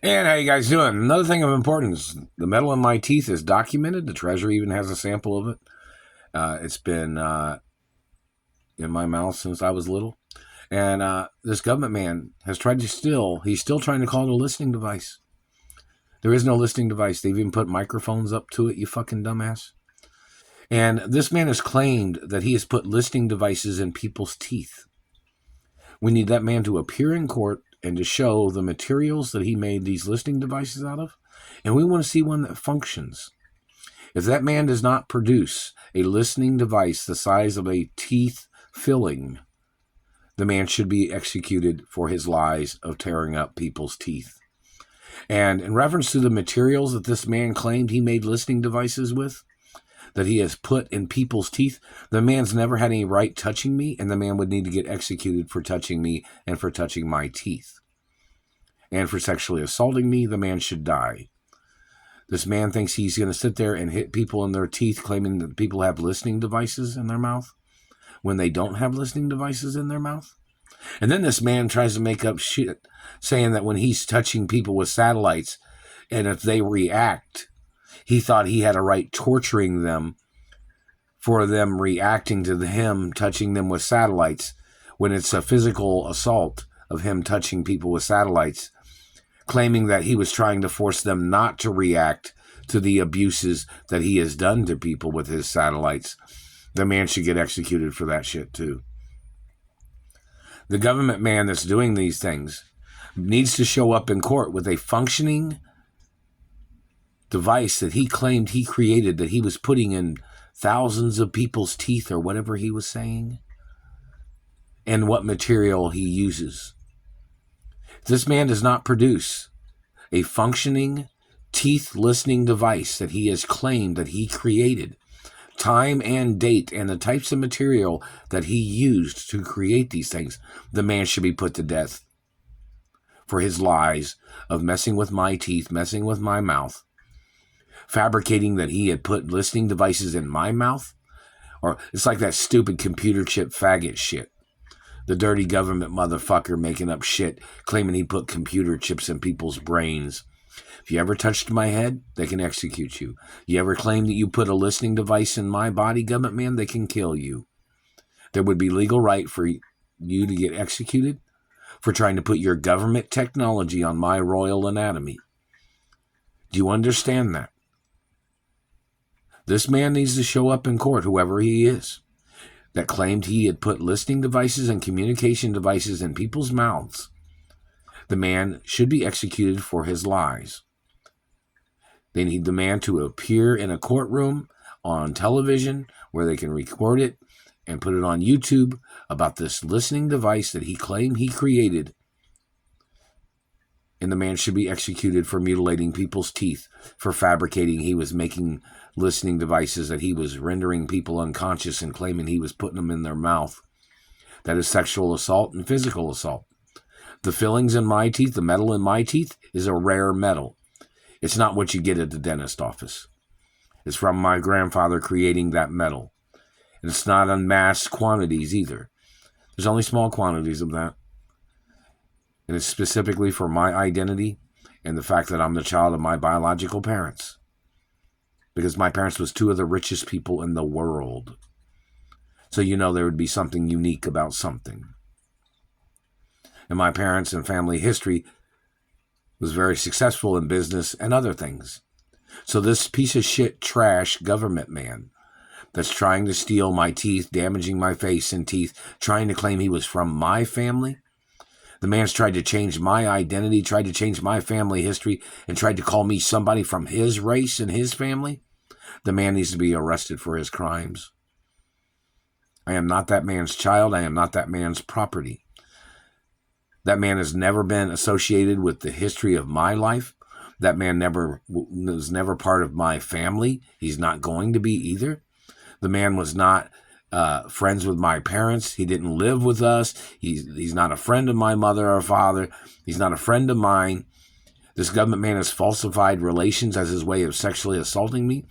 And how you guys doing? Another thing of importance, the metal in my teeth is documented. The Treasury even has a sample of it. It's been in my mouth since I was little. And this government man has tried to he's still trying to call it a listening device. There is no listening device. They've even put microphones up to it, you fucking dumbass. And this man has claimed that he has put listening devices in people's teeth. We need that man to appear in court and to show the materials that he made these listening devices out of. And we want to see one that functions. If that man does not produce a listening device the size of a teeth filling, the man should be executed for his lies of tearing up people's teeth. And in reference to the materials that this man claimed he made listening devices with, that he has put in people's teeth, the man's never had any right touching me, and the man would need to get executed for touching me and for touching my teeth. And for sexually assaulting me, the man should die. This man thinks he's going to sit there and hit people in their teeth, claiming that people have listening devices in their mouth when they don't have listening devices in their mouth. And then this man tries to make up shit, saying that when he's touching people with satellites, and if they react, he thought he had a right torturing them for them reacting to him touching them with satellites, when it's a physical assault of him touching people with satellites, claiming that he was trying to force them not to react to the abuses that he has done to people with his satellites. The man should get executed for that shit too. The government man that's doing these things needs to show up in court with a functioning device that he claimed he created, that he was putting in thousands of people's teeth or whatever he was saying, and what material he uses. This man does not produce a functioning teeth listening device that he has claimed that he created, time and date and the types of material that he used to create these things, the man should be put to death for his lies of messing with my teeth, messing with my mouth, fabricating that he had put listening devices in my mouth. Or it's like that stupid computer chip faggot shit. The dirty government motherfucker making up shit, claiming he put computer chips in people's brains. If you ever touched my head, they can execute you. You ever claim that you put a listening device in my body, government man, they can kill you. There would be legal right for you to get executed for trying to put your government technology on my royal anatomy. Do you understand that? This man needs to show up in court, whoever he is, that claimed he had put listening devices and communication devices in people's mouths. The man should be executed for his lies. They need the man to appear in a courtroom on television where they can record it and put it on YouTube about this listening device that he claimed he created. And the man should be executed for mutilating people's teeth, for fabricating he was making listening devices that he was rendering people unconscious and claiming he was putting them in their mouth. That is sexual assault and physical assault. The fillings in my teeth, the metal in my teeth, is a rare metal. It's not what you get at the dentist office. It's from my grandfather creating that metal. And it's not in mass quantities either. There's only small quantities of that. And it's specifically for my identity and the fact that I'm the child of my biological parents. Because my parents was two of the richest people in the world. So you know there would be something unique about something. And my parents and family history was very successful in business and other things. So this piece of shit trash government man that's trying to steal my teeth, damaging my face and teeth, trying to claim he was from my family. The man's tried to change my identity, tried to change my family history, and tried to call me somebody from his race and his family. The man needs to be arrested for his crimes. I am not that man's child. I am not that man's property. That man has never been associated with the history of my life. That man was never part of my family. He's not going to be either. The man was not friends with my parents. He didn't live with us. He's not a friend of my mother or father. He's not a friend of mine. This government man has falsified relations as his way of sexually assaulting me,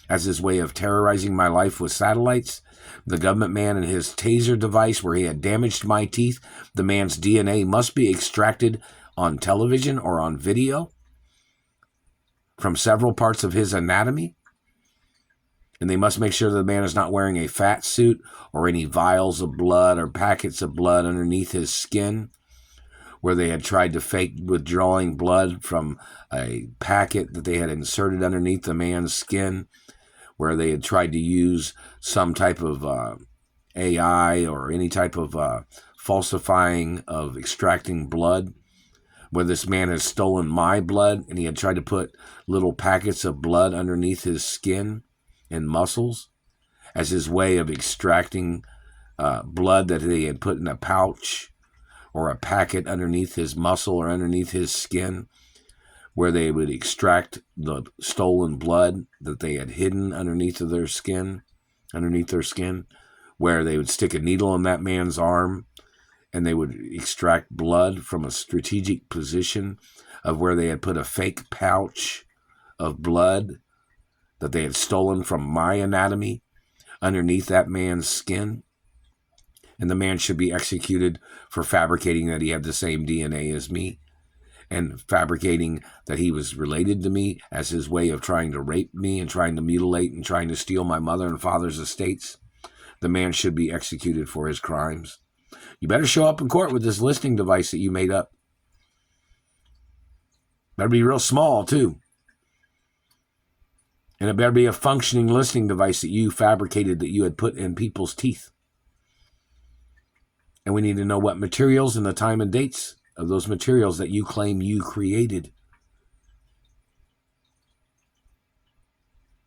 as his way of terrorizing my life with satellites. The government man and his taser device where he had damaged my teeth, the man's DNA must be extracted on television or on video from several parts of his anatomy. And they must make sure the man is not wearing a fat suit or any vials of blood or packets of blood underneath his skin, where they had tried to fake withdrawing blood from a packet that they had inserted underneath the man's skin, where they had tried to use some type of AI or any type of falsifying of extracting blood, where this man has stolen my blood and he had tried to put little packets of blood underneath his skin and muscles as his way of extracting blood that they had put in a pouch or a packet underneath his muscle or underneath his skin, where they would extract the stolen blood that they had hidden underneath their skin, where they would stick a needle in that man's arm and they would extract blood from a strategic position of where they had put a fake pouch of blood that they had stolen from my anatomy underneath that man's skin. And the man should be executed for fabricating that he had the same DNA as me and fabricating that he was related to me as his way of trying to rape me and trying to mutilate and trying to steal my mother and father's estates. The man should be executed for his crimes. You better show up in court with this listening device that you made up. Better be real small, too. And it better be a functioning listening device that you fabricated, that you had put in people's teeth. And we need to know what materials and the time and dates of those materials that you claim you created.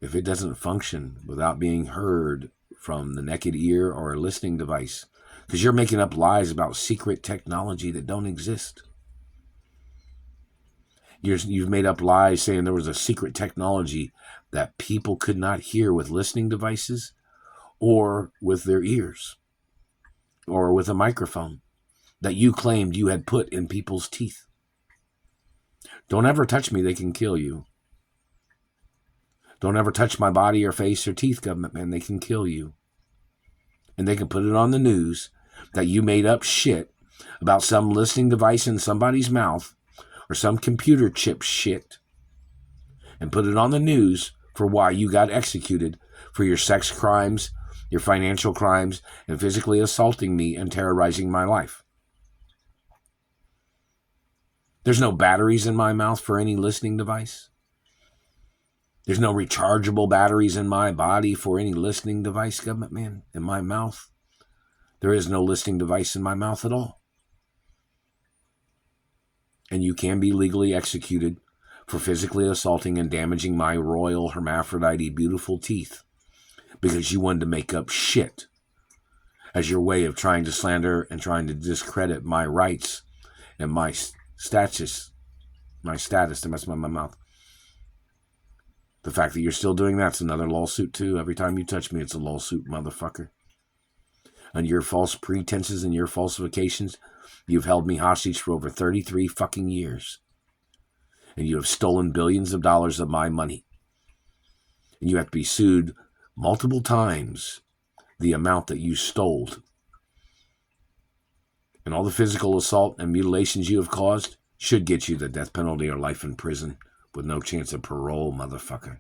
If it doesn't function without being heard from the naked ear or a listening device, because you're making up lies about secret technology that don't exist. You've made up lies saying there was a secret technology that people could not hear with listening devices or with their ears or with a microphone that you claimed you had put in people's teeth. Don't ever touch me, they can kill you. Don't ever touch my body or face or teeth, government man, they can kill you. And they can put it on the news that you made up shit about some listening device in somebody's mouth or some computer chip shit and put it on the news for why you got executed for your sex crimes, your financial crimes, and physically assaulting me and terrorizing my life. There's no batteries in my mouth for any listening device. There's no rechargeable batteries in my body for any listening device, government man, in my mouth. There is no listening device in my mouth at all. And you can be legally executed for physically assaulting and damaging my royal hermaphrodite beautiful teeth because you wanted to make up shit as your way of trying to slander and trying to discredit my rights and my status, to mess with my mouth. The fact that you're still doing that's another lawsuit too. Every time you touch me, it's a lawsuit, motherfucker. And your false pretenses and your falsifications, you've held me hostage for over 33 fucking years. And you have stolen billions of dollars of my money. And you have to be sued multiple times the amount that you stole. And all the physical assault and mutilations you have caused should get you the death penalty or life in prison with no chance of parole, motherfucker.